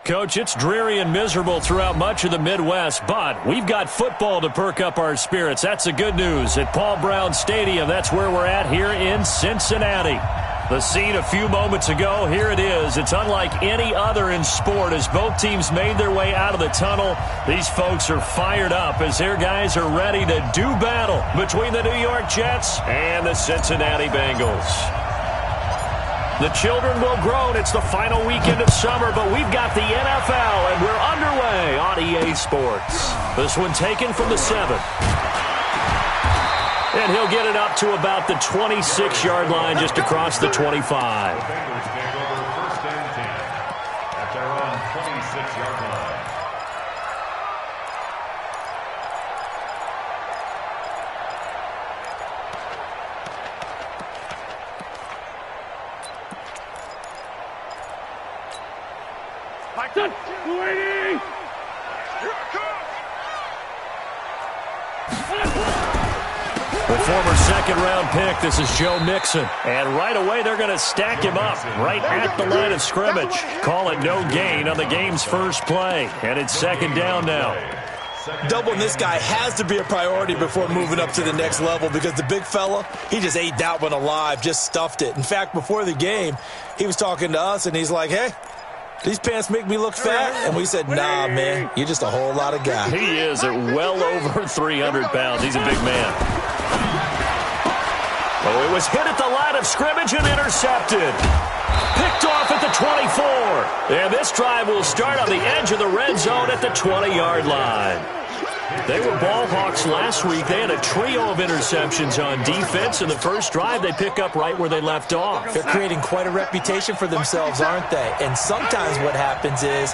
Coach, it's dreary and miserable throughout much of the Midwest, but we've got football to perk up our spirits. That's the good news. At Paul Brown Stadium, that's where we're at here in Cincinnati. The scene a few moments ago, here it is. It's unlike any other in sport as both teams made their way out of the tunnel. These folks are fired up as their guys are ready to do battle between the New York Jets and the Cincinnati Bengals. The children will groan. It's the final weekend of summer, but we've got the NFL, and we're underway on EA Sports. This one taken from the 7. And he'll get it up to about the 26-yard line, just across the 25. Bengals take over 1st and 10 at their own 26-yard line. The former second-round pick, this is Joe Mixon. And right away, they're going to stack him up right at the line of scrimmage. Call it no gain on the game's first play. And it's 2nd down now. Doubling this guy has to be a priority before moving up to the next level because the big fella, he just ate that one alive, just stuffed it. In fact, before the game, he was talking to us, and he's like, hey, these pants make me look fat? And we said, nah, man, you're just a whole lot of guy. He is at well over 300 pounds. He's a big man. Oh, it was hit at the line of scrimmage and intercepted. Picked off at the 24. And this drive will start on the edge of the red zone at the 20-yard line. They were ball hawks last week. They had a trio of interceptions on defense. In the first drive, they pick up right where they left off. They're creating quite a reputation for themselves, aren't they? And sometimes what happens is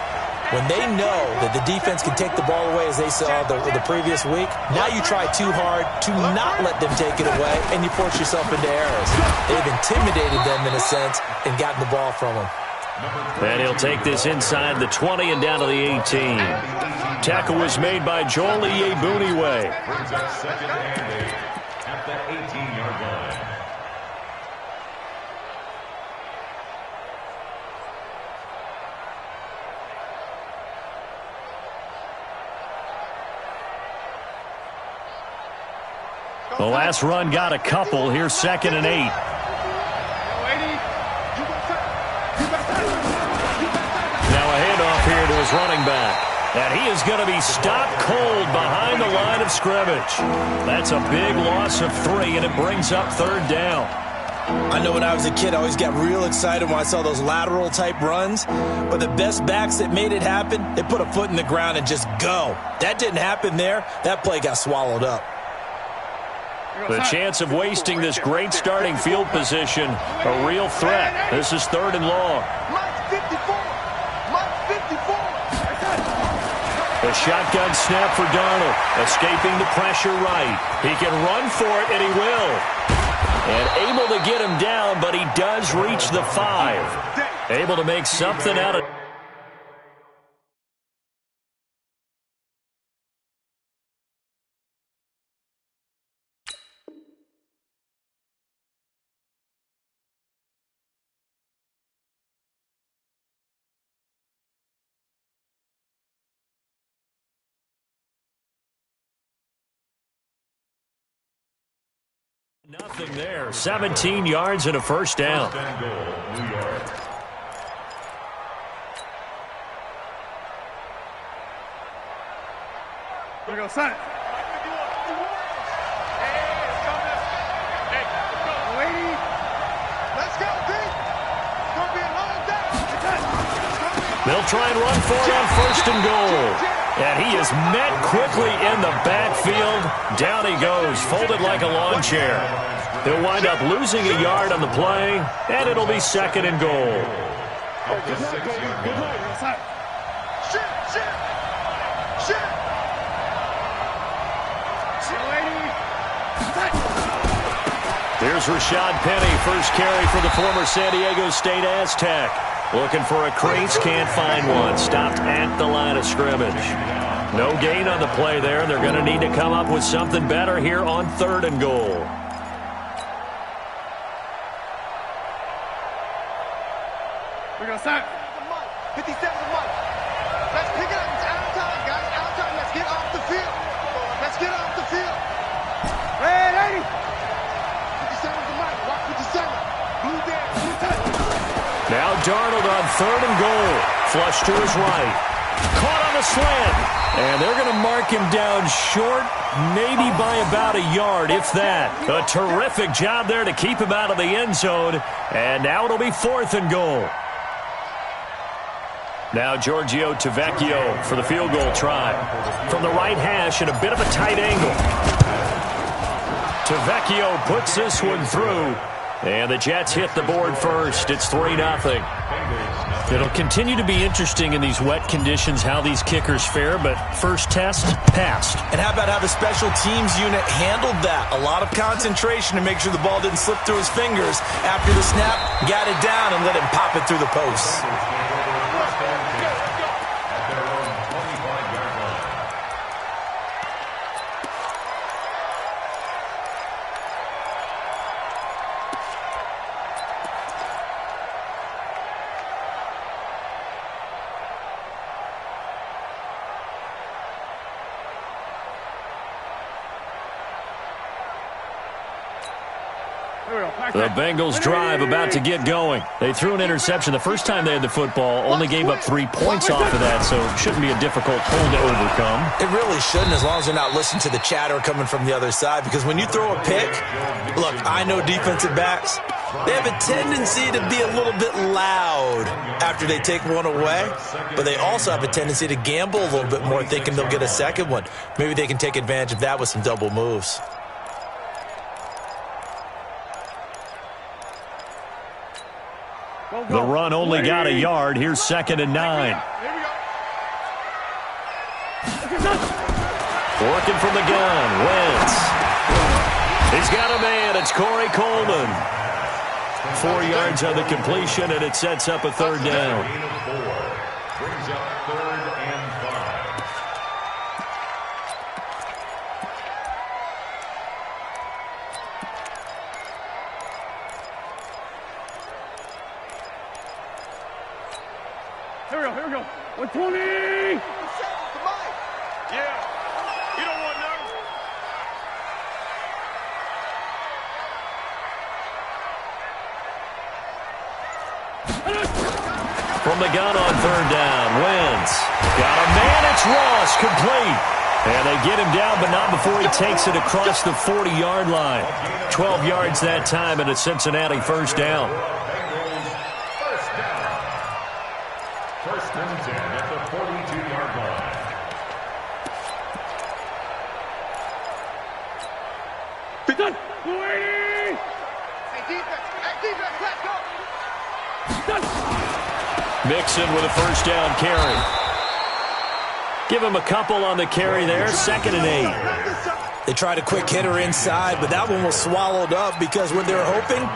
when they know that the defense can take the ball away, as they saw the previous week, now you try too hard to not let them take it away, and you force yourself into errors. They've intimidated them in a sense and gotten the ball from them. And he'll take this inside the 20 and down to the 18. Tackle was made by Joel Iyiegbuniwe. Brings up 2nd and 8 at the 18-yard line. The last run got a couple. Here's 2nd and 8. Now a handoff here to his running back. And he is going to be stopped cold behind the line of scrimmage. That's a big loss of 3, and it brings up 3rd down. I know when I was a kid, I always got real excited when I saw those lateral-type runs. But the best backs that made it happen, they put a foot in the ground and just go. That didn't happen there. That play got swallowed up. The chance of wasting this great starting field position, a real threat. This is 3rd and long. The shotgun snap for Darnold, escaping the pressure right. He can run for it, and he will. And able to get him down, but he does reach the 5. Able to make something out of it. Nothing there. 17 yards and a 1st down. 1st and goal, New York. Here we go, son. They'll try and run for it on 1st and goal. And he is met quickly in the backfield. Down he goes, folded like a lawn chair. He'll wind up losing a yard on the play, and it'll be 2nd and goal. Here's Rashad Penny, first carry for the former San Diego State Aztec. Looking for a crease, can't find one. Stopped at the line of scrimmage. No gain on the play there. They're going to need to come up with something better here on 3rd and goal. We're going to start. 57 to Mike. Let's pick it up. It's out of time, guys. Out of time. Let's get off the field. Let's get off the field. Red 80. 57 to Mike. Rock 57. Blue there. Blue touch. Now Darnold on 3rd and goal. Flush to his right. Caught on the slant. And they're going to mark him down short, maybe by about a yard, if that. A terrific job there to keep him out of the end zone. And now it'll be 4th and goal. Now Giorgio Tavecchio for the field goal try. From the right hash at a bit of a tight angle. Tavecchio puts this one through. And the Jets hit the board first. It's 3-0. It'll continue to be interesting in these wet conditions how these kickers fare, but first test, passed. And how about how the special teams unit handled that? A lot of concentration to make sure the ball didn't slip through his fingers. After the snap, got it down and let him pop it through the posts. The Bengals drive about to get going. They threw an interception the first time they had the football, only gave up 3 points off of that, so it shouldn't be a difficult hole to overcome. It really shouldn't, as long as they're not listening to the chatter coming from the other side, because when you throw a pick, look, I know defensive backs, they have a tendency to be a little bit loud after they take one away, but they also have a tendency to gamble a little bit more, thinking they'll get a second one. Maybe they can take advantage of that with some double moves. The run only got a yard. Here's 2nd and 9. Working from the gun. Wentz. He's got a man. It's Corey Coleman. 4 yards on the completion, and it sets up a 3rd down. Brings up 3rd and 5. Here we go. 120. Yeah. You don't want none. From the gun on 3rd down, Wentz. Got a man, it's Ross, complete. And they get him down, but not before he takes it across the 40-yard line. 12 yards that time, and a Cincinnati 1st down. First and 10 at the 42-yard line. Be done. Hey, defense, let's go. Done. Mixon with a 1st down carry. Give him a couple on the carry there. 2nd and 8. They tried a quick hitter inside, but that one was swallowed up because what they're hoping,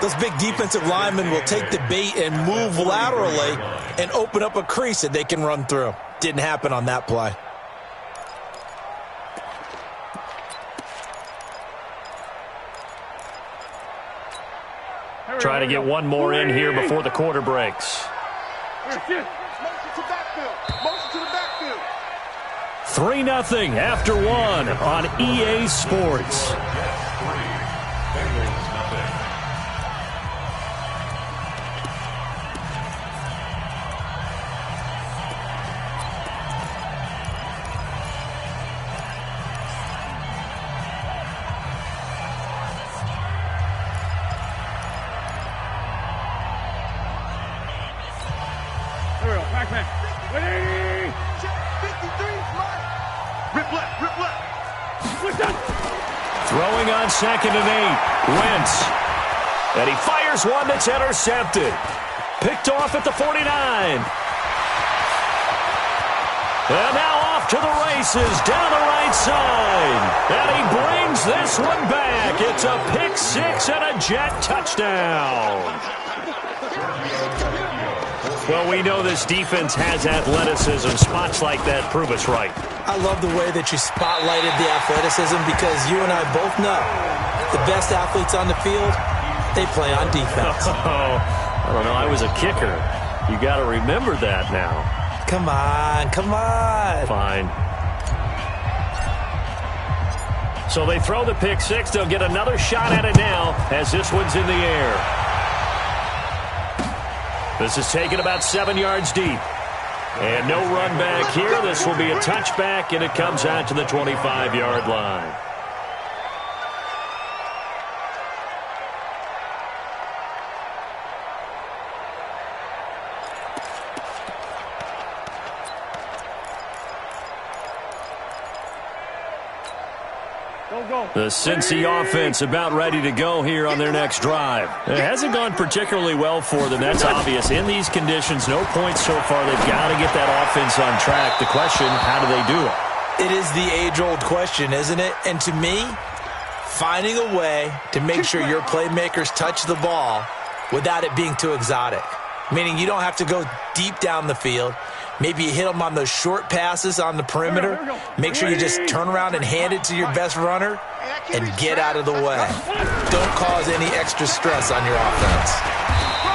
those big defensive linemen will take the bait and move laterally and open up a crease that they can run through. Didn't happen on that play. Try to get one more in here before the quarter breaks. Motion to the backfield. 3-0 after 1 on EA Sports. Bengals nothing. Throwing on 2nd and 8. Wentz. And he fires one that's intercepted. Picked off at the 49. And now off off to the races down the right side. And he brings this one back. It's a pick six and a Jet touchdown. Well, we know this defense has athleticism. Spots like that prove us right. I love the way that you spotlighted the athleticism because you and I both know the best athletes on the field, they play on defense. Oh, I don't know. I was a kicker. You got to remember that now. Come on, come on. Fine. So they throw the pick six. They'll get another shot at it now as this one's in the air. This is taken about 7 yards deep. And no run back here. This will be a touchback, and it comes out to the 25-yard line. The Cincy offense about ready to go here on their next drive. It hasn't gone particularly well for them. That's obvious. In these conditions, no points so far. They've got to get that offense on track. The question, how do they do it? It is the age-old question, isn't it? And to me, finding a way to make sure your playmakers touch the ball without it being too exotic. Meaning you don't have to go deep down the field. Maybe you hit them on those short passes on the perimeter. Make sure you just turn around and hand it to your best runner and get out of the way. Don't cause any extra stress on your offense.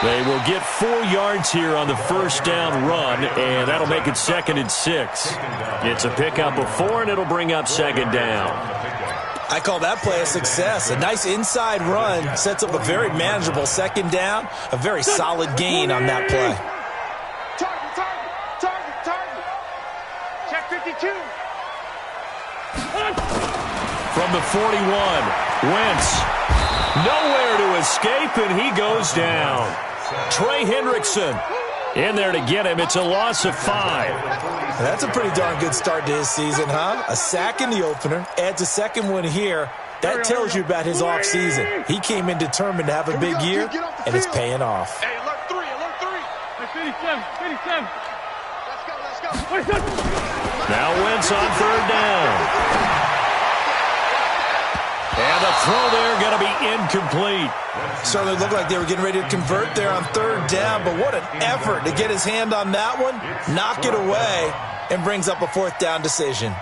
They will get 4 yards here on the first down run, and that'll make it 2nd and 6. It's a pickup of 4, and it'll bring up 2nd down. I call that play a success. A nice inside run sets up a very manageable 2nd down, a very solid gain on that play. From the 41, Wentz, nowhere to escape, and he goes down. Trey Hendrickson in there to get him. It's a loss of 5. That's a pretty darn good start to his season, huh? A sack in the opener, adds a second one here. That tells you about his offseason. He came in determined to have a big year, and it's paying off. Hey, alert 3, alert 3. 57. Let's go. Now Wentz on 3rd down. And the throw there going to be incomplete. Certainly looked like they were getting ready to convert there on 3rd down, but what an effort to get his hand on that one, knock it away, and brings up a 4th down decision.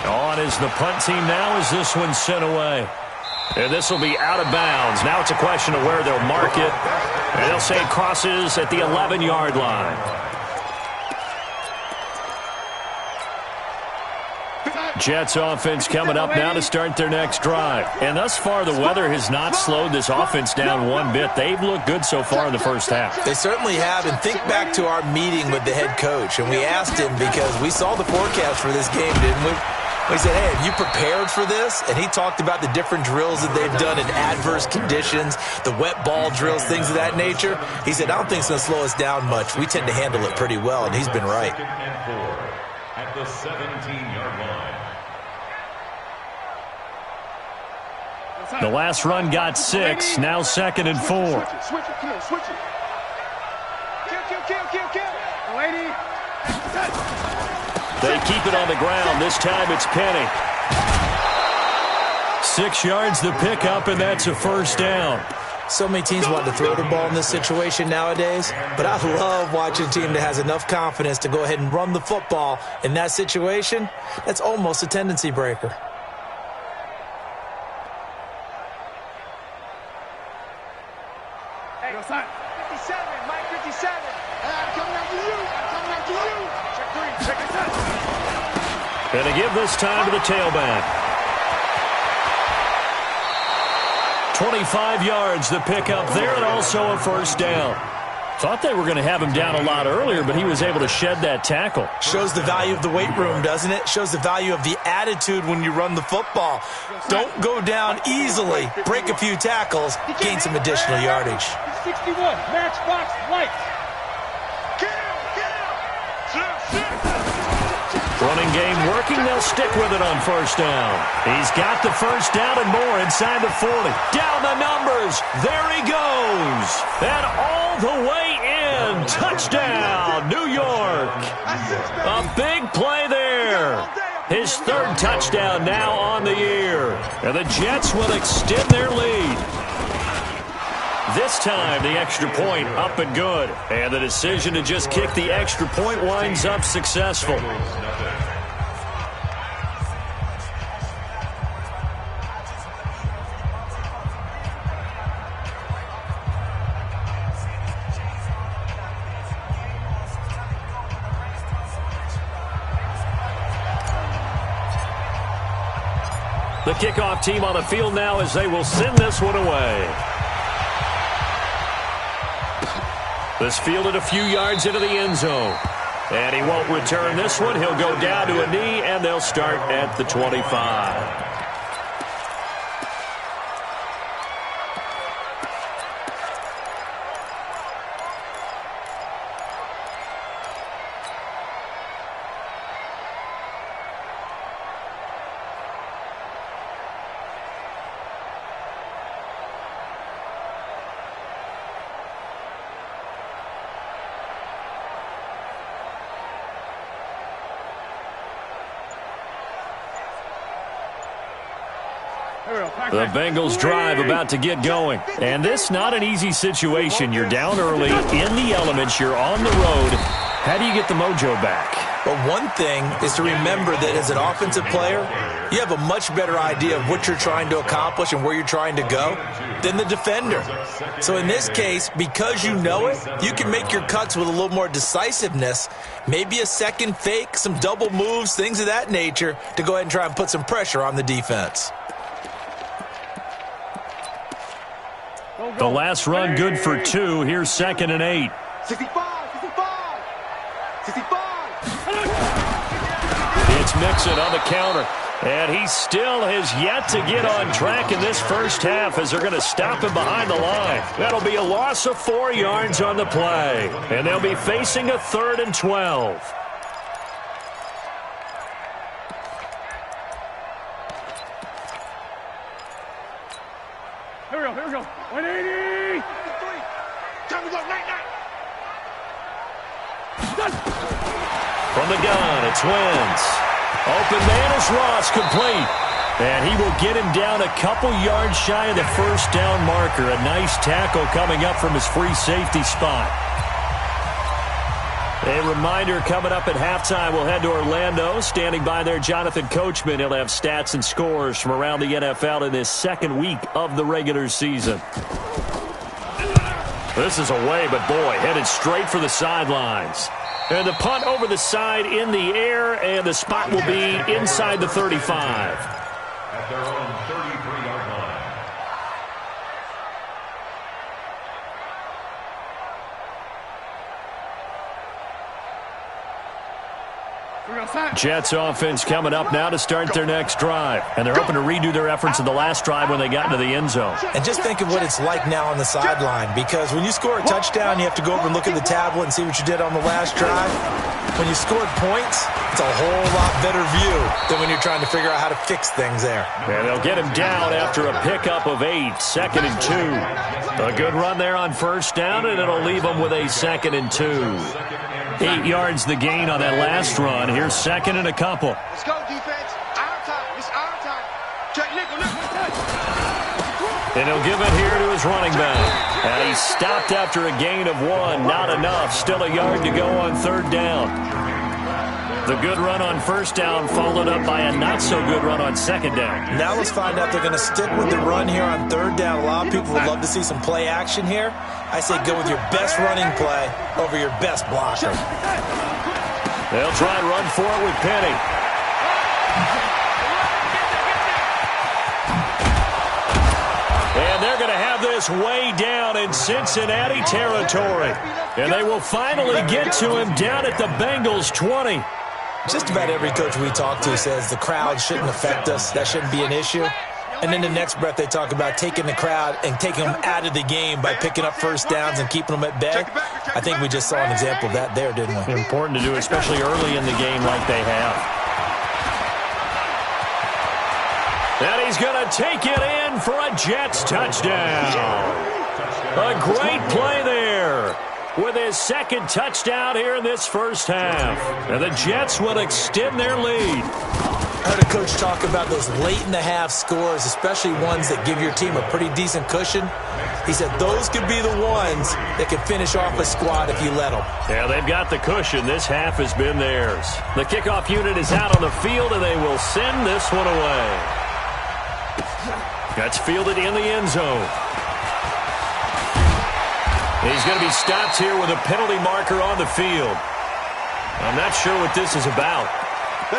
On is the punt team now as this one's sent away. And this will be out of bounds. Now it's a question of where they'll mark it. And they'll say it crosses at the 11-yard line. Jets offense coming up now to start their next drive. And thus far, the weather has not slowed this offense down one bit. They've looked good so far in the first half. They certainly have. And think back to our meeting with the head coach. And we asked him because we saw the forecast for this game, didn't we? We said, hey, have you prepared for this? And he talked about the different drills that they've done in adverse conditions, the wet ball drills, things of that nature. He said, I don't think it's going to slow us down much. We tend to handle it pretty well, and he's been right. 2nd and 4 at the 17-yard line. The last run got 6. Now 2nd and 4. Switch it. Come on, switch it. Kill. Lady. They keep it on the ground. This time it's Penny. 6 yards the pickup, and that's a 1st down. So many teams want to throw the ball in this situation nowadays, but I love watching a team that has enough confidence to go ahead and run the football. In that situation, that's almost a tendency breaker. Hey, 57, Mike 57. I'm coming after you. Check 3. And they give this time to the tailback. 25 yards the pickup there, and also a 1st down. Thought they were going to have him down a lot earlier, but he was able to shed that tackle. Shows the value of the weight room, doesn't it? Shows the value of the attitude when you run the football. Don't go down easily. Break a few tackles. Gain some additional yardage. 61, Matchbox Lights. Running game working. They'll stick with it on first down. He's got the first down and more inside the 40. Down the numbers. There he goes. And all the way in. Touchdown, New York. A big play there. His third touchdown now on the year. And the Jets will extend their lead. This time, the extra point up and good. And the decision to just kick the extra point winds up successful. The kickoff team on the field now as they will send this one away. This fielded a few yards into the end zone. And he won't return this one. He'll go down to a knee, and they'll start at the 25. The Bengals drive about to get going. And this not an easy situation. You're down early, in the elements, you're on the road. How do you get the mojo back? Well, one thing is to remember that as an offensive player, you have a much better idea of what you're trying to accomplish and where you're trying to go than the defender. So in this case, because you know it, you can make your cuts with a little more decisiveness, maybe a second fake, some double moves, things of that nature, to go ahead and try and put some pressure on the defense. The last run good for 2. Here's 2nd and 8. 65, 65, 65. It's Mixon on the counter. And he still has yet to get on track in this first half as they're going to stop him behind the line. That'll be a loss of 4 yards on the play. And they'll be facing a 3rd and 12. Here we go. 180. Time to go, night. From the gun, it's Wentz. Open man is Ross, complete. And he will get him down a couple yards shy of the first down marker. A nice tackle coming up from his free safety spot. A reminder coming up at halftime, we'll head to Orlando. Standing by there, Jonathan Coachman. He'll have stats and scores from around the NFL in this second week of the regular season. This is away, but boy, headed straight for the sidelines. And the punt over the side in the air, and the spot will be inside the 35. At their own 33-yard line. Jets offense coming up now to start their next drive. And they're hoping to redo their efforts in the last drive when they got into the end zone. And just think of what it's like now on the sideline, because when you score a touchdown, you have to go over and look at the tablet and see what you did on the last drive. When you scored points, it's a whole lot better view than when you're trying to figure out how to fix things there. And they'll get him down after a pickup of 8, 2nd and 2. A good run there on first down, and it'll leave them with a 2nd and 2. 8 yards the gain on that last run. Here's 2nd and a couple. Let's go, defense. Our time. It's our time. Check, nickel. And he'll give it here to his running back. And he's stopped after a gain of 1. Not enough. Still a yard to go on 3rd down. The good run on first down followed up by a not-so-good run on 2nd down. Now let's find out they're going to stick with the run here on 3rd down. A lot of people would love to see some play action here. I say go with your best running play over your best blocker. They'll try and run for it with Penny. And they're going to have this way down in Cincinnati territory. And they will finally get to him down at the Bengals 20. Just about every coach we talk to says the crowd shouldn't affect us. That shouldn't be an issue. And in the next breath, they talk about taking the crowd and taking them out of the game by picking up first downs and keeping them at bay. I think we just saw an example of that there, didn't we? Important to do, especially early in the game like they have. And he's going to take it in for a Jets touchdown. A great play there with his second touchdown here in this first half. And the Jets will extend their lead. I heard a coach talk about those late-in-the-half scores, especially ones that give your team a pretty decent cushion. He said those could be the ones that could finish off a squad if you let them. Yeah, they've got the cushion. This half has been theirs. The kickoff unit is out on the field, and they will send this one away. That's fielded in the end zone. He's going to be stopped here with a penalty marker on the field. I'm not sure what this is about.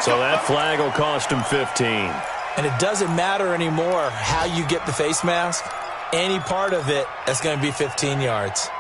So that flag will cost him 15. And it doesn't matter anymore how you get the face mask. Any part of it, that's going to be 15 yards.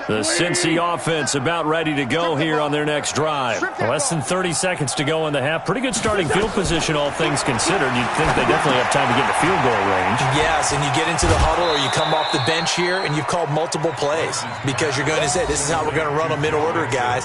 The Cincy offense about ready to go here on their next drive. Less than 30 seconds to go in the half. Pretty good starting field position, all things considered. You'd think they definitely have time to get in the field goal range. Yes, and you get into the huddle or you come off the bench here and you've called multiple plays because you're going to say, this is how we're going to run them in order, guys.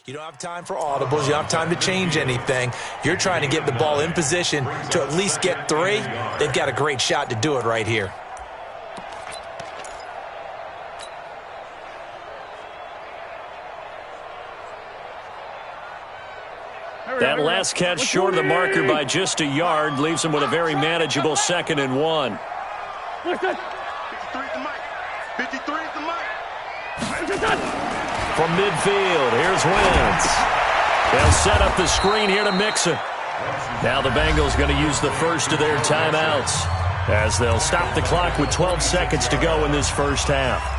You don't have time for audibles. You don't have time to change anything. You're trying to get the ball in position to at least get 3. They've got a great shot to do it right here. That last catch short of the marker by just a yard leaves them with a very manageable 2nd and 1. 53 is the mic. 53 is the mic. From midfield, here's Wentz. They'll set up the screen here to Mixon. Now the Bengals going to use the first of their timeouts as they'll stop the clock with 12 seconds to go in this first half.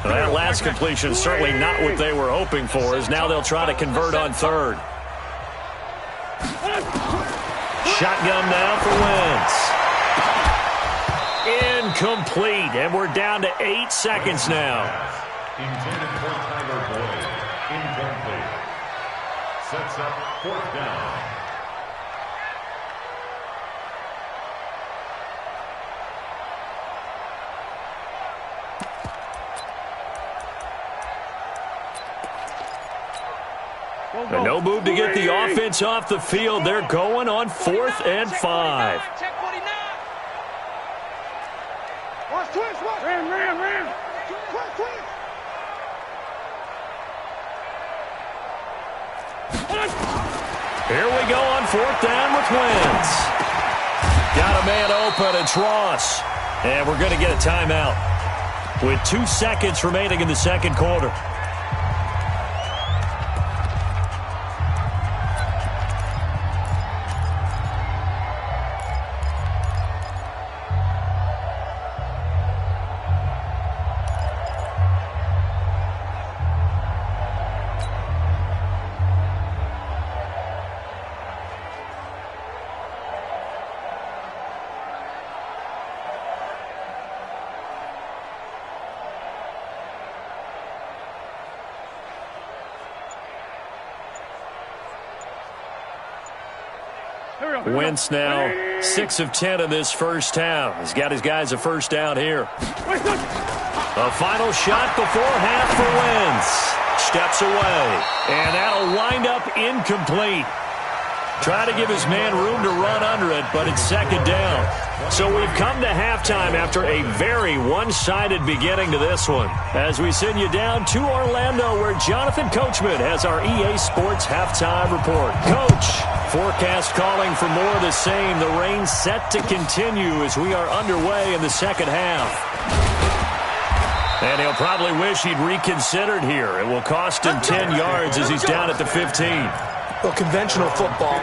That last completion is certainly not what they were hoping for, as now they'll try to convert on 3rd. Shotgun now for Wentz. Incomplete, and we're down to 8 seconds now. Intended for Tyler Boyd. Incomplete. Sets up 4th down. And no move to get the offense off the field. They're going on 4th and 5. Here we go on 4th down with Wentz. Got a man open, it's Ross. And we're going to get a timeout with 2 seconds remaining in the second quarter. Wentz now 6 of 10 in this first half. He's got his guys a first down here. A final shot before half for Wentz. Steps away, and that'll wind up incomplete. Try to give his man room to run under it, but it's second down. So we've come to halftime after a very one-sided beginning to this one. As we send you down to Orlando, where Jonathan Coachman has our EA Sports halftime report. Coach, forecast calling for more of the same. The rain set to continue as we are underway in the second half. And he'll probably wish he'd reconsidered here. It will cost him 10 yards as he's down at the 15. Well, conventional football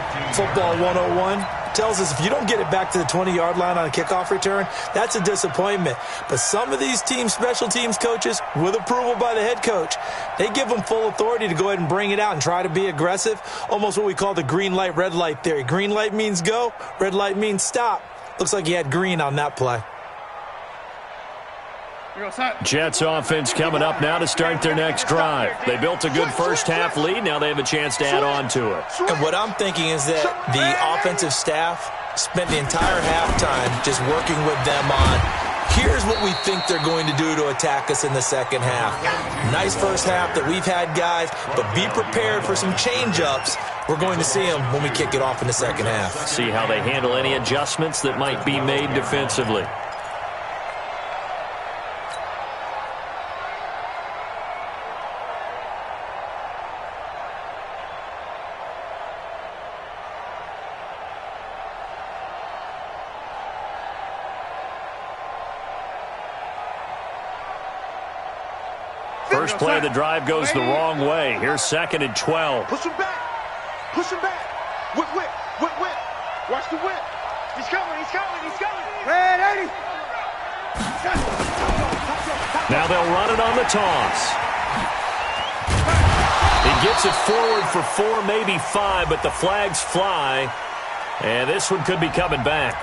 101, tells us if you don't get it back to the 20-yard line on a kickoff return, that's a disappointment. But some of these special teams coaches, with approval by the head coach, they give them full authority to go ahead and bring it out and try to be aggressive, almost what we call the green light, red light theory. Green light means go, red light means stop. Looks like he had green on that play. Jets offense coming up now to start their next drive. They built a good first-half lead. Now they have a chance to add on to it. And what I'm thinking is that the offensive staff spent the entire halftime just working with them on, here's what we think they're going to do to attack us in the second half. Nice first half that we've had, guys, but be prepared for some change-ups. We're going to see them when we kick it off in the second half. See how they handle any adjustments that might be made defensively. First play of the drive goes the wrong way. Here's 2nd and 12. Push him back. Push him back. Whip, whip, whip, whip. Watch the whip. He's coming, he's coming, he's coming. Red 80. Now they'll run it on the toss. He gets it forward for 4, maybe 5, but the flags fly. And this one could be coming back.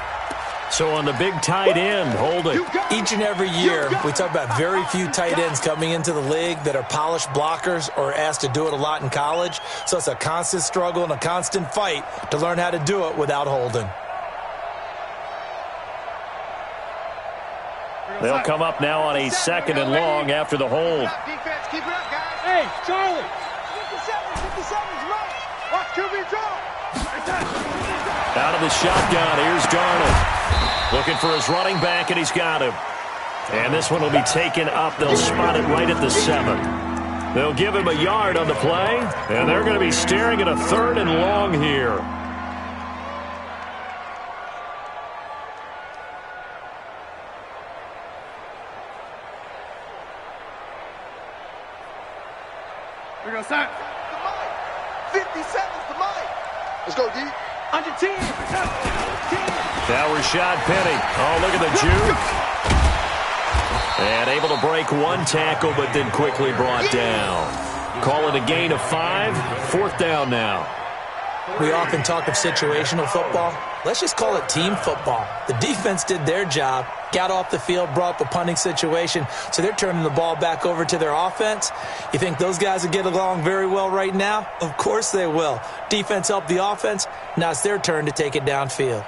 So on the big tight end, holding. Each and every year, we talk about very few tight ends coming into the league that are polished blockers or asked to do it a lot in college. So it's a constant struggle and a constant fight to learn how to do it without holding. They'll come up now on a 2nd and long after the hold. Defense, keep it up, guys. Hey, Charlie. 57's right. Watch QB draw. Out of the shotgun, here's Darnold. Looking for his running back, and he's got him. And this one will be taken up. They'll spot it right at the 7. They'll give him a yard on the play, and they're going to be staring at a 3rd and long here. We're going to start. 57's the mic. Let's go, D. Under 10. Now Rashad Penny. Oh, look at the juke. And able to break one tackle, but then quickly brought down. Call it a gain of 5. 4th down now. We often talk of situational football. Let's just call it team football. The defense did their job, got off the field, brought up a punting situation, so they're turning the ball back over to their offense. You think those guys will get along very well right now? Of course they will. Defense helped the offense. Now it's their turn to take it downfield.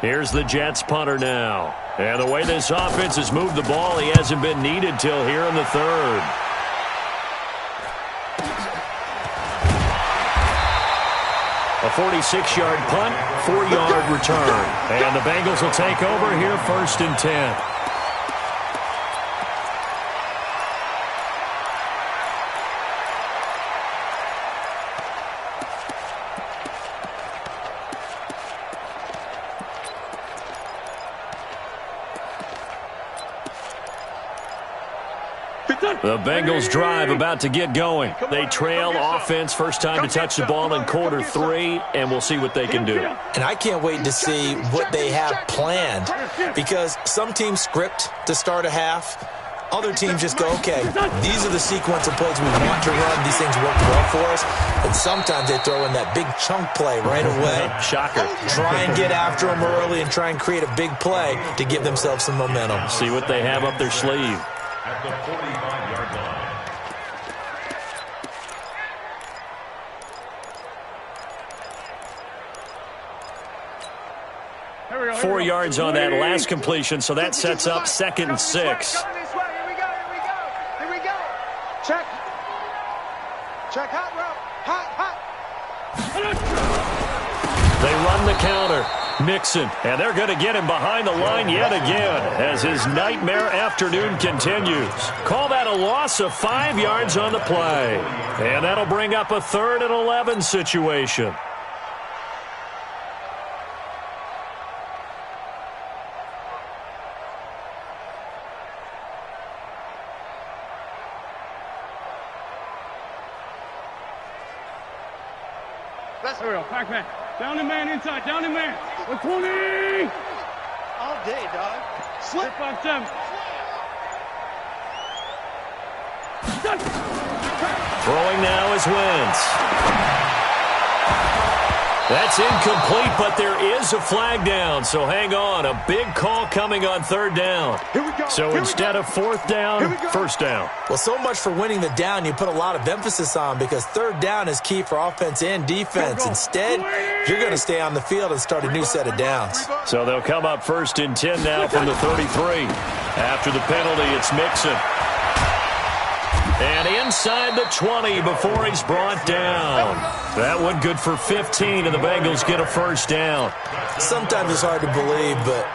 Here's the Jets punter now. And the way this offense has moved the ball, he hasn't been needed till here in the 3rd. A 46-yard punt, 4-yard return. And the Bengals will take over here 1st and 10. The Bengals drive about to get going. They trail offense, first time to touch the ball in quarter 3, and we'll see what they can do. And I can't wait to see what they have planned, because some teams script to start a half. Other teams just go, okay, these are the sequence of plays we want to run. These things work well for us. And sometimes they throw in that big chunk play right away. Shocker. Try and get after them early and try and create a big play to give themselves some momentum. See what they have up their sleeve. At the 45-yard line. 4 yards on that last completion, so that sets up 2nd and 6. Here we go. Check. Check hot route. Hot. They run the counter. Mixon, and they're going to get him behind the line yet again as his nightmare afternoon continues. Call that a loss of 5 yards on the play. And that'll bring up a 3rd and 11 situation. There we go, pack man. Down the man inside, down the man. 120! All day, dog. Slip. 5-7. Throwing now is Wentz. That's incomplete, but there is a flag down, so hang on. A big call coming on 3rd down. Here we go. So instead of 4th down, 1st down. Well, so much for winning the down you put a lot of emphasis on because 3rd down is key for offense and defense. Instead, you're going to stay on the field and start a new set of downs. So they'll come up 1st and 10 now from the 33. After the penalty, it's Mixon. And inside the 20 before he's brought down. That one good for 15, and the Bengals get a 1st down. Sometimes it's hard to believe, but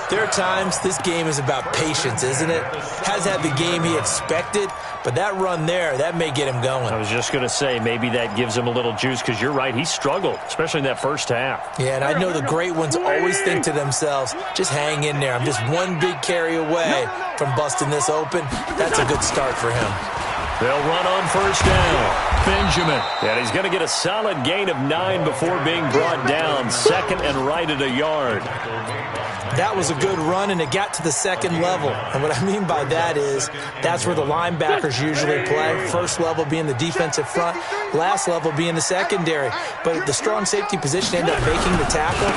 there are times this game is about patience, isn't it? Has had the game he expected, but that run there, that may get him going. I was just going to say, maybe that gives him a little juice, because you're right, he struggled, especially in that first half. Yeah, and I know the great ones always think to themselves, just hang in there. I'm just one big carry away from busting this open. That's a good start for him. They'll run on 1st down. Benjamin. And he's going to get a solid gain of 9 before being brought down. 2nd and right at a yard. That was a good run, and it got to the 2nd level. And what I mean by that is that's where the linebackers usually play. 1st level being the defensive front, last level being the secondary. But the strong safety position ended up making the tackle.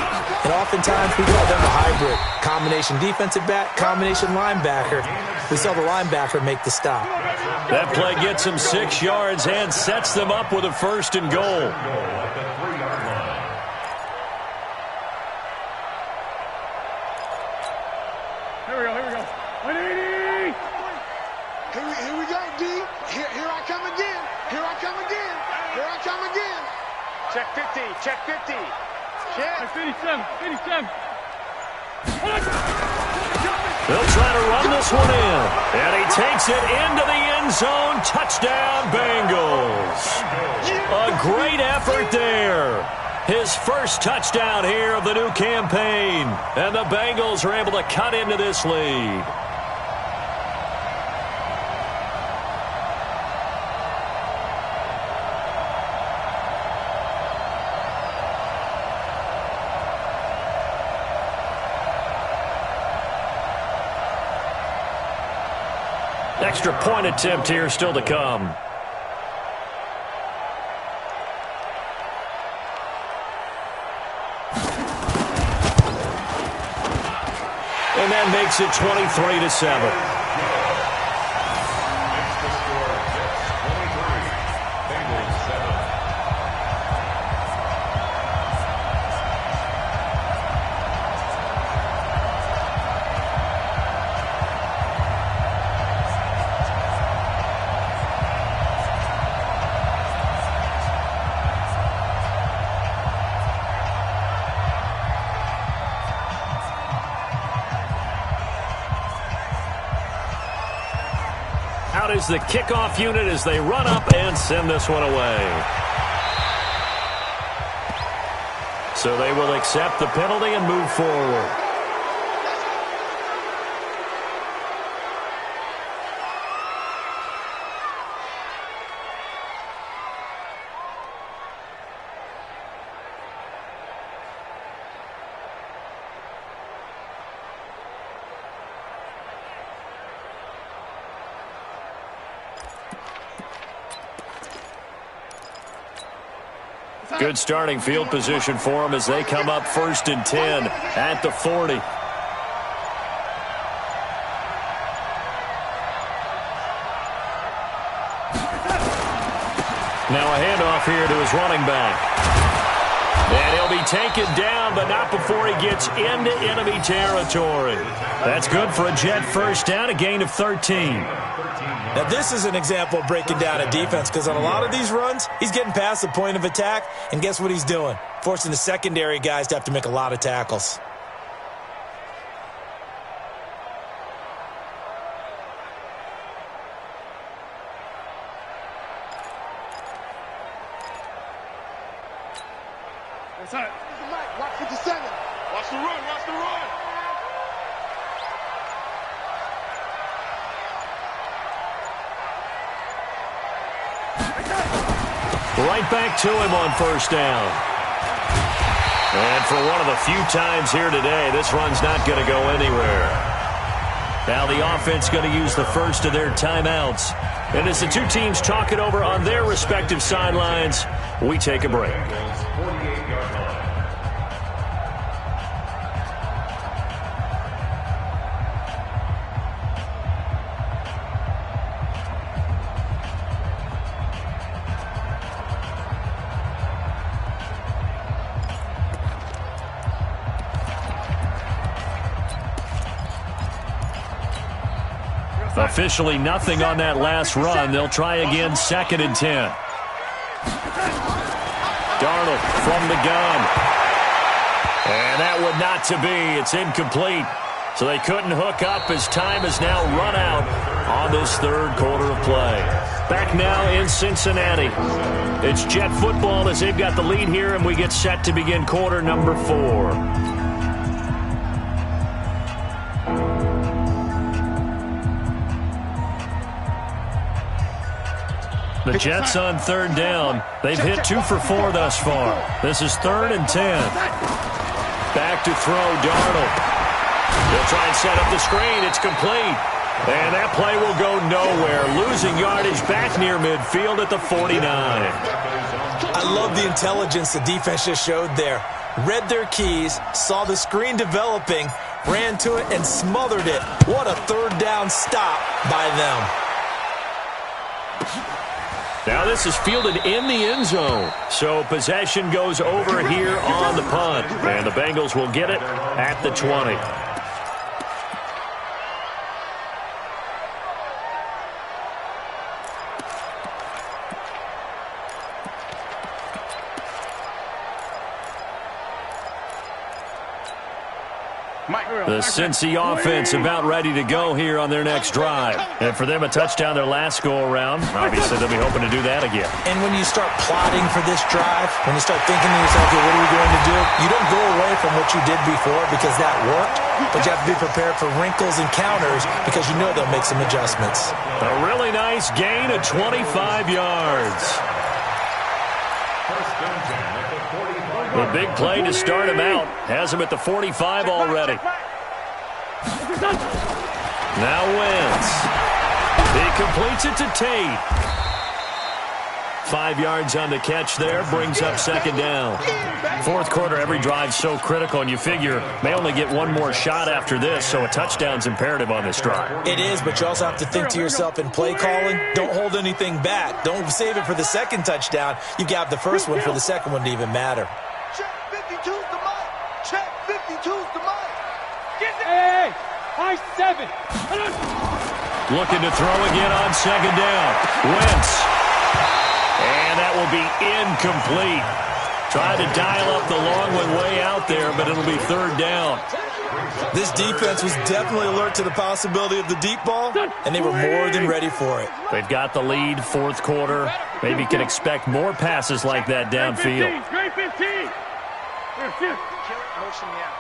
And oftentimes we call them a hybrid. Combination defensive back, combination linebacker. We saw the linebacker make the stop. That play gets him 6 yards and sets them up with a 1st and goal. Here we go. 180! Here we go, D. Here I come again. Here I come again. Check 50. Check. 57. They'll try to run this one in. And he takes it into the end zone. Touchdown, Bengals. A great effort there. His 1st touchdown here of the new campaign. And the Bengals are able to cut into this lead. Extra point attempt here still to come. And that makes it 23-7. Out is the kickoff unit as they run up and send this one away. So they will accept the penalty and move forward. Good starting field position for them as they come up 1st and 10 at the 40. Now a handoff here to his running back. And he'll be taken down, but not before he gets into enemy territory. That's good for a Jet first down, a gain of 13. Now, this is an example of breaking down a defense because on a lot of these runs, he's getting past the point of attack, and guess what he's doing? Forcing the secondary guys to have to make a lot of tackles. Watch 57. Watch the run. Watch the run. Right back to him on 1st down. And for one of the few times here today, this run's not going to go anywhere. Now the offense going to use the first of their timeouts. And as the two teams talk it over on their respective sidelines, we take a break. Officially nothing on that last run. They'll try again 2nd and 10. Darnold from the gun. And that would not to be. It's incomplete. So they couldn't hook up as time has now run out on this 3rd quarter of play. Back now in Cincinnati. It's Jet football as they've got the lead here, and we get set to begin quarter number 4. The Jets on 3rd down. They've hit 2 for 4 thus far. This is 3rd and 10. Back to throw, Darnold. They'll try and set up the screen. It's complete. And that play will go nowhere. Losing yardage back near midfield at the 49. I love the intelligence the defense just showed there. Read their keys, saw the screen developing, ran to it, and smothered it. What a 3rd down stop by them. Now this is fielded in the end zone. So possession goes over here on the punt. And the Bengals will get it at the 20. The Cincy offense about ready to go here on their next drive. And for them, a touchdown their last go-around. Obviously, they'll be hoping to do that again. And when you start plotting for this drive, when you start thinking to yourself, okay, what are we going to do? You don't go away from what you did before because that worked, but you have to be prepared for wrinkles and counters because you know they'll make some adjustments. A really nice gain of 25 yards. The big play to start him out. Has him at the 45 already. Now Wentz. He completes it to Tate. 5 yards on the catch there. Brings up 2nd down. 4th quarter, every drive's so critical, and you figure may only get one more shot after this, so a touchdown's imperative on this drive. It is, but you also have to think to yourself in play calling, don't hold anything back. Don't save it for the 2nd touchdown. You got the first one for the 2nd one to even matter. Check 52's the mic. Check 52's the mic. Hey, high 7. Looking to throw again on 2nd down. Wentz. And that will be incomplete. Tried to dial up the long one way out there, but it'll be 3rd down. This defense was definitely alert to the possibility of the deep ball, and they were more than ready for it. They've got the lead, 4th quarter. Maybe can expect more passes like that downfield. Great 15. Motion me out.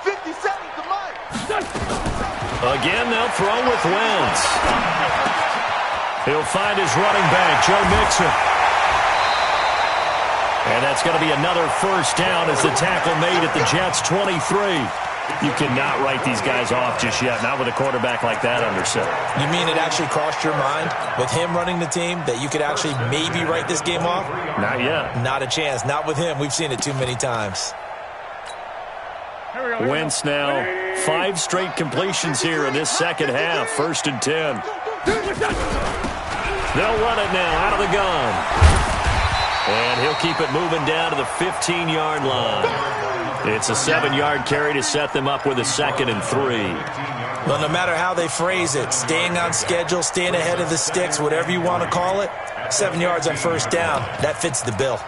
57's the mic. Again, they'll throw with Wentz. He'll find his running back, Joe Mixon. And that's going to be another 1st down as the tackle made at the Jets' 23. You cannot write these guys off just yet, not with a quarterback like that under center. You mean it actually crossed your mind with him running the team that you could actually maybe write this game off? Not yet. Not a chance. Not with him. We've seen it too many times. Wentz now 5 straight completions here in this second half. 1st and 10. They'll run it now out of the gun. And he'll keep it moving down to the 15-yard line. It's a 7-yard carry to set them up with a 2nd and 3. Well, no matter how they phrase it, staying on schedule, staying ahead of the sticks, whatever you want to call it, 7 yards on 1st down, that fits the bill.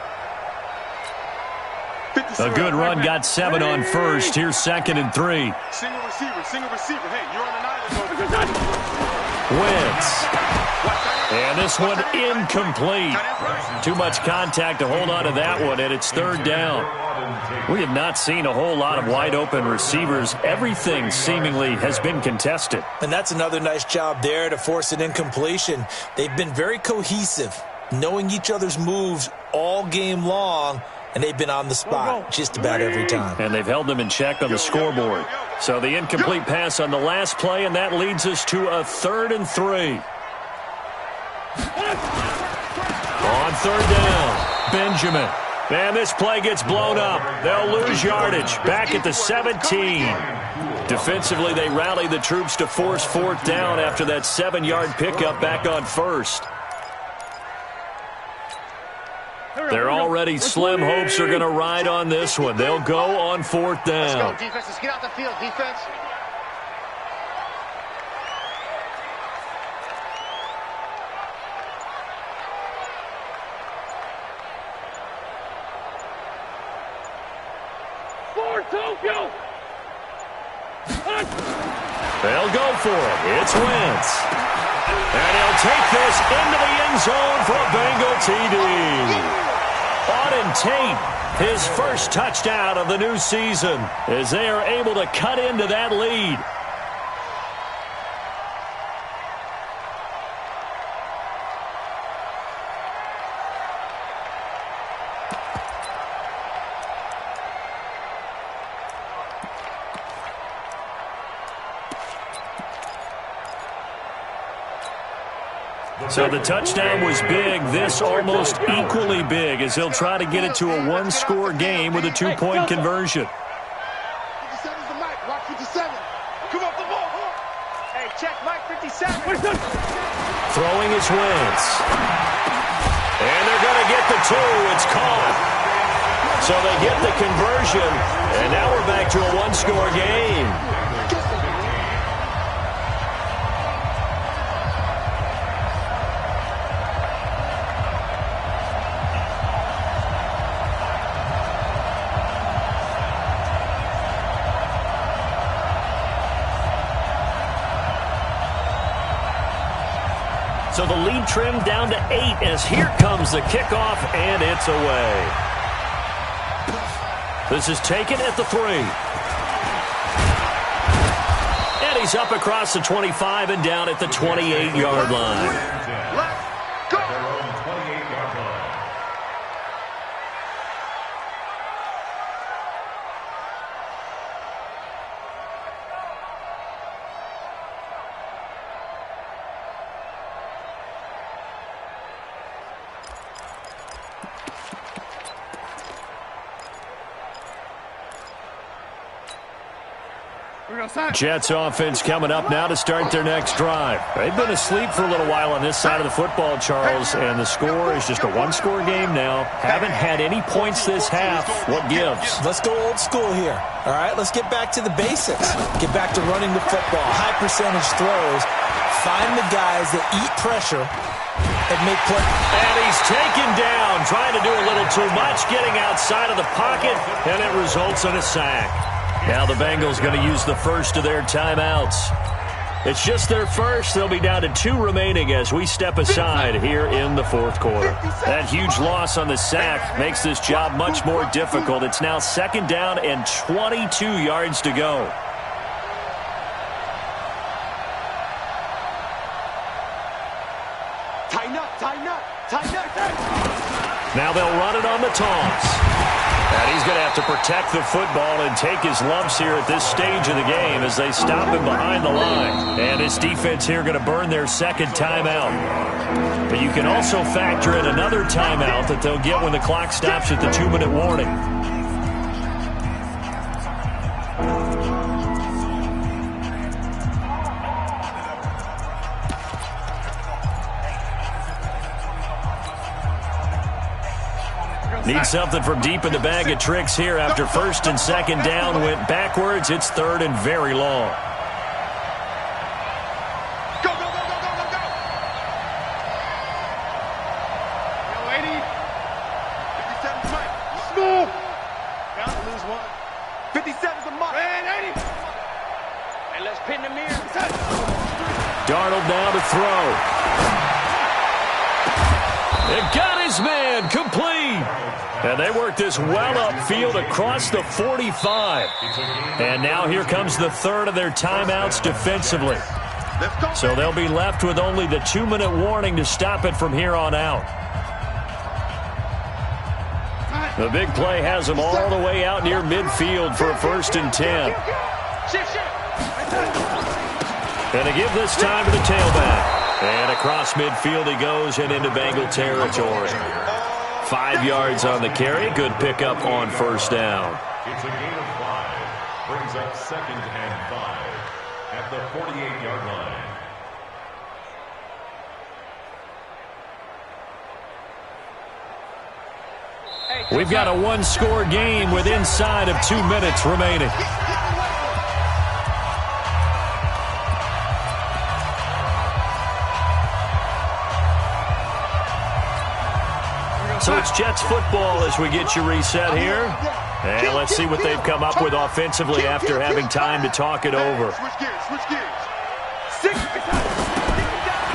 A good run got 7 on 1st. Here's 2nd and 3. Single receiver. Hey, you're on an island. Wentz. And this one incomplete. Too much contact to hold on to that one, and it's 3rd down. We have not seen a whole lot of wide-open receivers. Everything seemingly has been contested. And that's another nice job there to force an incompletion. They've been very cohesive, knowing each other's moves all game long, and they've been on the spot just about every time. And they've held them in check on the scoreboard. So the incomplete pass on the last play, and that leads us to a 3rd and 3. On 3rd down, Benjamin. And this play gets blown up. They'll lose yardage. Back at the 17. Defensively, they rally the troops to force 4th down after that 7-yard pickup back on 1st. They're already slim hopes are going to ride on this one. They'll go on 4th down. Let's go, defense. Let's get out the field, defense. They'll go for it. It's Wentz. And he'll take this into the end zone for a Bengal TD. Auden Tate, his first touchdown of the new season, as they are able to cut into that lead. So the touchdown was big. This almost equally big as they'll try to get it to a 1-score game with a 2-point conversion. 57's the mic. Watch 57. Come off the ball. Hey, check Mike 57. Throwing is Wentz. And they're going to get the 2. It's caught. So they get the conversion. And now we're back to a 1-score game. So the lead trimmed down to 8 as here comes the kickoff, and it's away. This is taken at the 3. And he's up across the 25 and down at the 28-yard line. Let's go. Their own 28-yard line. Jets offense coming up now to start their next drive. They've been asleep for a little while on this side of the football, Charles, and the score is just a 1-score game now. Haven't had any points this half. What gives? Let's go old school here. All right, let's get back to the basics. Get back to running the football, high percentage throws. Find the guys that eat pressure and make plays. And he's taken down, trying to do a little too much, getting outside of the pocket, and it results in a sack. Now the Bengals going to use the first of their timeouts. It's just their first. They'll be down to 2 remaining as we step aside here in the 4th quarter. That huge loss on the sack makes this job much more difficult. It's now 2nd down and 22 yards to go. Tighten up. Now they'll run it on the toss. And he's going to have to protect the football and take his lumps here at this stage of the game as they stop him behind the line. And this defense here going to burn their second timeout. But you can also factor in another timeout that they'll get when the clock stops at the 2-minute warning. Need something from deep in the bag of tricks here after first and second down went backwards. It's third and very long. Go, go, go, go, go, go, go. Yo, 80. 57's Mike. Smooth. Down to lose one. 57's a Mike. Man, 80. And let's pin the mirror. Darnold now to throw. It got his man complete. And they work this well upfield across the 45. And now here comes the third of their timeouts defensively. So they'll be left with only the 2-minute warning to stop it from here on out. The big play has them all the way out near midfield for a 1st and 10. And they give this time to the tailback. And across midfield he goes and into Bengal territory. 5 yards on the carry. Good pickup on first down. It's a gain of 5. Brings up 2nd and 5 at the 48-yard line. We've got a one-score game with inside of 2 minutes remaining. So it's Jets football as we get you reset here. And let's see what they've come up with offensively after having time to talk it over. Switch gears, switch gears.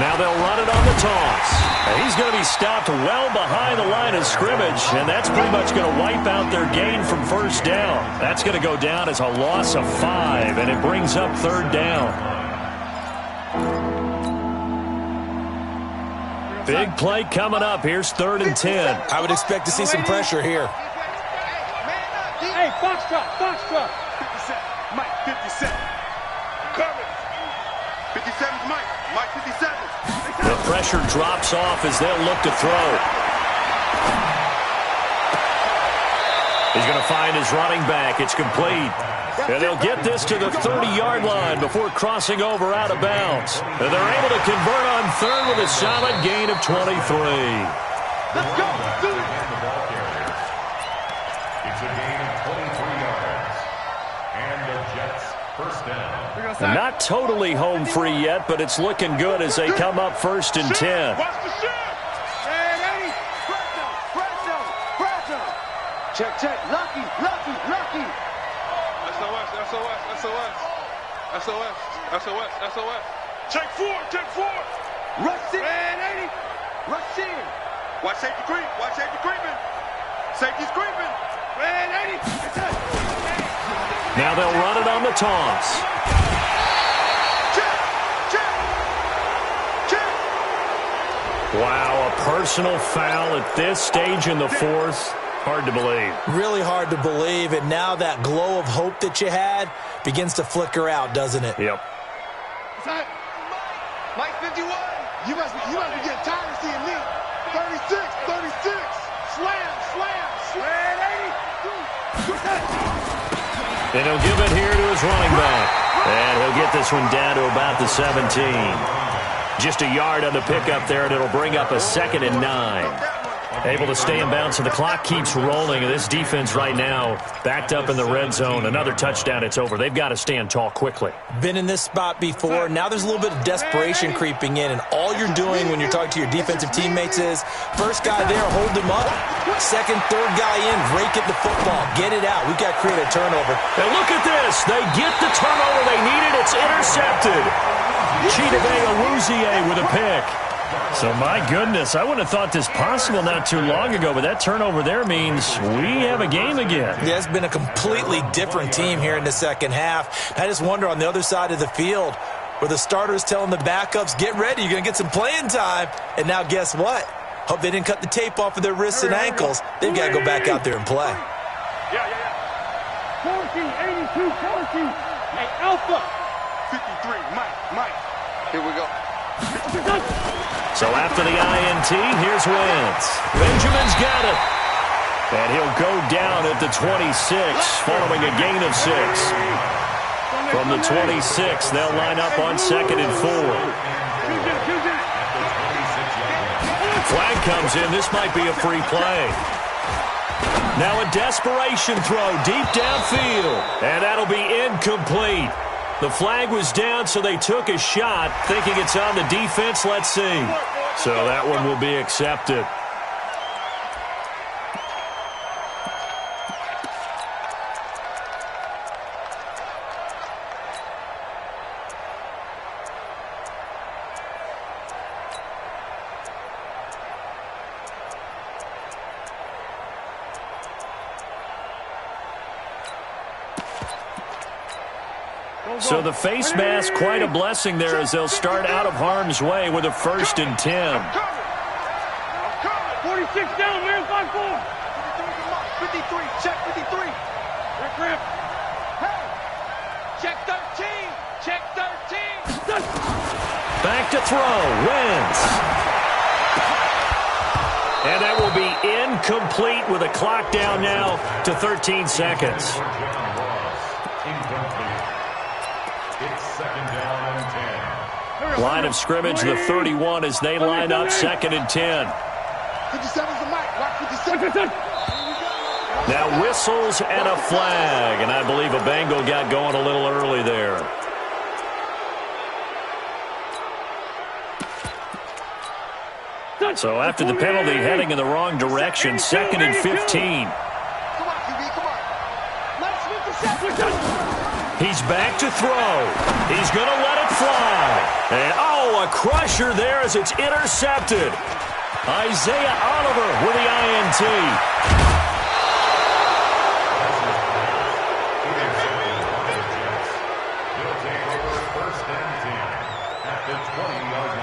Now they'll run it on the toss. And he's going to be stopped well behind the line of scrimmage, and that's pretty much going to wipe out their gain from first down. That's going to go down as a loss of 5, and it brings up 3rd down. Big play coming up. Here's 3rd and 10. I would expect to see some pressure here. Hey, Foxtrot, Foxtrot. 57, Mike, 57. Cover. 57's Mike, Mike 57. The pressure drops off as they'll look to throw. He's going to find his running back. It's complete. And they'll get this to the 30-yard line before crossing over out of bounds. And they're able to convert on 3rd with a solid gain of 23. Let's go. Do it. It's a gain of 23 yards. And the Jets first down. Not totally home free yet, but it's looking good as they come up 1st and 10. Watch the shot. And 80. Pressure, pressure. Check, check. Lucky, lucky, lucky. SOS, SOS, SOS. SOS, SOS, SOS. Check 4, check 4. Rush in. And 80. Rush in. Watch safety creep. Watch safety creeping. Safety's creeping. And 80. Now they'll run it on the toss. Check, check, check. Wow, a personal foul at this stage in the 4th. Hard to believe. Really hard to believe, and now that glow of hope that you had begins to flicker out, doesn't it? Yep. Mike 51. You must be getting tired of seeing me. 36, 36. Slam, slam, slam. 80. And he'll give it here to his running back. And he'll get this one down to about the 17. Just a yard on the pickup there, and it'll bring up a 2nd and 9. Able to stay in bounds, and the clock keeps rolling. And this defense right now backed up in the red zone. Another touchdown, it's over. They've got to stand tall quickly. Been in this spot before. Now there's a little bit of desperation creeping in, and all you're doing when you're talking to your defensive teammates is first guy there, hold him up. Second, third guy in, rake at the football. Get it out. We've got to create a turnover. And look at this. They get the turnover they needed. It's intercepted. Chidobe Awuzie with a pick. So, my goodness, I wouldn't have thought this possible not too long ago, but that turnover there means we have a game again. Yeah, it's been a completely different team here in the second half. I just wonder on the other side of the field where the starters telling the backups, get ready, you're going to get some playing time. And now guess what? Hope they didn't cut the tape off of their wrists and ankles. They've got to go back out there and play. Forky, 82, Forky. Hey, Alpha. 53, Mike. Here we go. So after the INT, here's Wentz. Benjamin's got it. And he'll go down at the 26, following a gain of 6. From the 26, they'll line up on 2nd and 4. Flag comes in. This might be a free play. Now a desperation throw deep downfield. And that'll be incomplete. The flag was down, so they took a shot, thinking it's on the defense. Let's see. So that one will be accepted. So the face mask, quite a blessing there as they'll start out of harm's way with a 1st and 10. 46 down, man, 5-4. 53, check 53. Rip. Hey, check 13. Check 13. Back to throw. Wentz. And that will be incomplete with a clock down now to 13 seconds. It's 2nd down and 10. Line of scrimmage, the 31 as they line up 2nd and 10. 57's the mic. Watch 57. Now whistles and a flag, and I believe a Bengal got going a little early there. So after the penalty, heading in the wrong direction, 2nd and 15. Come on, QB, come on. He's back to throw. He's going to let it fly. And, a crusher there as it's intercepted. Isaiah Oliver with the INT. He'll take over 1st and 10 at the 20-yard